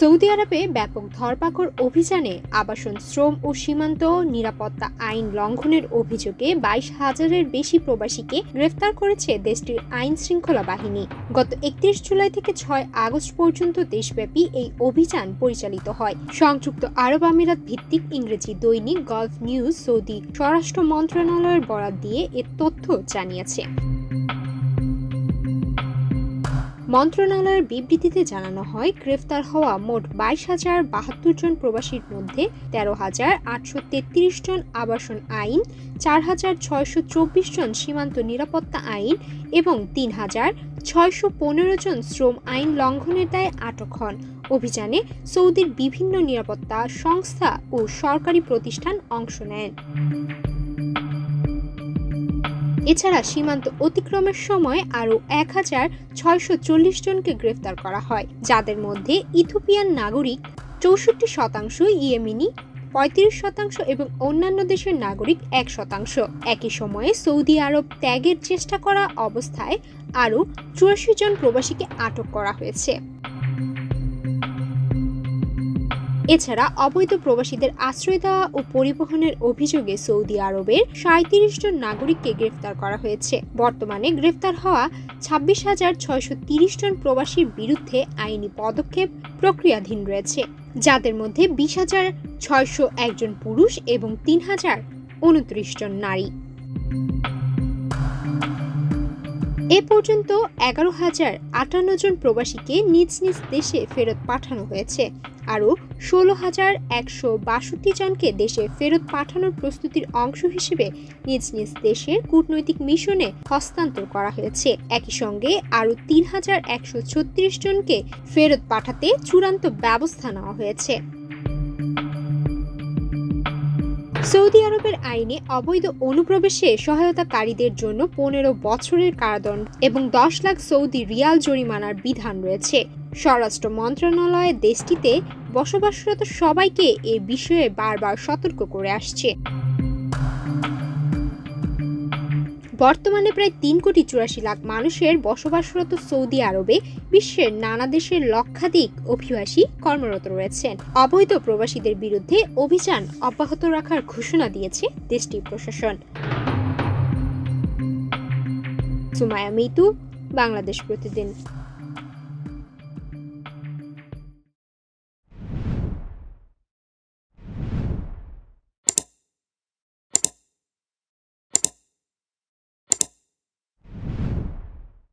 Saudi আরবে ব্যাপক ধরপাকড় অভিযানে আবাসন, শ্রম ও সীমান্ত নিরাপত্তা আইন লঙ্ঘনের অভিযোগে 22,000-এর বেশি প্রবাসীকে গ্রেফতার করেছে দেশটির আইন শৃঙ্খলা বাহিনী। গত 31 জুলাই থেকে 6 আগস্ট পর্যন্ত দেশব্যাপী এই অভিযান পরিচালিত হয়। সংযুক্ত আরব আমিরাত ভিত্তিক ইংরেজি দৈনিক গালফ নিউজ সৌদি স্বরাষ্ট্র মন্ত্রণালয়ের বরাত দিয়ে এ তথ্য জানিয়েছে। মন্ত্রণালয়ের বিবৃতিতে জানানো হয়, গ্রেফতার হওয়া মোট 22,072 জন প্রবাসীর মধ্যে 13,833 জন আবাসন আইন, 4,624 জন সীমান্ত নিরাপত্তা আইন এবং 3,615 জন শ্রম আইন লঙ্ঘনের দায়ে আটক হন। অভিযানে সৌদির বিভিন্ন নিরাপত্তা সংস্থা ও সরকারি প্রতিষ্ঠান অংশ নেন। এছাড়া সীমান্ত অতিক্রমের সময় আরও 1,640 জনকে গ্রেফতার করা হয়, যাদের মধ্যে ইথিওপিয়ান নাগরিক 64%, ইয়েমেনি 35% এবং অন্যান্য দেশের নাগরিক 1%। একই সময়ে সৌদি আরব ত্যাগের চেষ্টা করা অবস্থায় আরও 84 জন প্রবাসীকে আটক করা হয়েছে। এছাড়া অবৈধ প্রবাসীদের আশ্রয় দেওয়া ও পরিবহনের অভিযোগে সৌদি আরবের 37 জন নাগরিককে গ্রেফতার করা হয়েছে। বর্তমানে গ্রেফতার হওয়া 26,630 জন প্রবাসীর বিরুদ্ধে আইনি পদক্ষেপ প্রক্রিয়াধীন রয়েছে, যাদের মধ্যে 20,601 জন পুরুষ এবং 3,029 জন নারী। এ পর্যন্ত 11,058 জন প্রবাসীকে নিজ নিজ দেশে ফেরত পাঠানো হয়েছে। আরও 16,162 জনকে দেশে ফেরত পাঠানোর প্রস্তুতির অংশ হিসেবে নিজ নিজ দেশের কূটনৈতিক মিশনে হস্তান্তর করা হয়েছে। একই সঙ্গে আরও 3,136 জনকে ফেরত পাঠাতে চূড়ান্ত ব্যবস্থা নেওয়া হয়েছে। সৌদি আরবের আইনে অবৈধ অনুপ্রবেশে সহায়তাকারীদের জন্য 15 বছরের কারাদণ্ড এবং 10 লাখ সৌদি রিয়াল জরিমানার বিধান রয়েছে। স্বরাষ্ট্র মন্ত্রণালয় দেশটিতে বসবাসরত সবাইকে এ বিষয়ে বারবার সতর্ক করে আসছে। বর্তমানে প্রায় 3,84,00,000 মানুষের বসবাসরত সৌদি আরবে বিশ্বের নানা দেশের লক্ষাধিক অভিবাসী কর্মরত রয়েছেন। অবৈধ প্রবাসীদের বিরুদ্ধে অভিযান অব্যাহত রাখার ঘোষণা দিয়েছে দেশটির প্রশাসন। সুমাইয়া মিতু, বাংলাদেশ প্রতিদিন।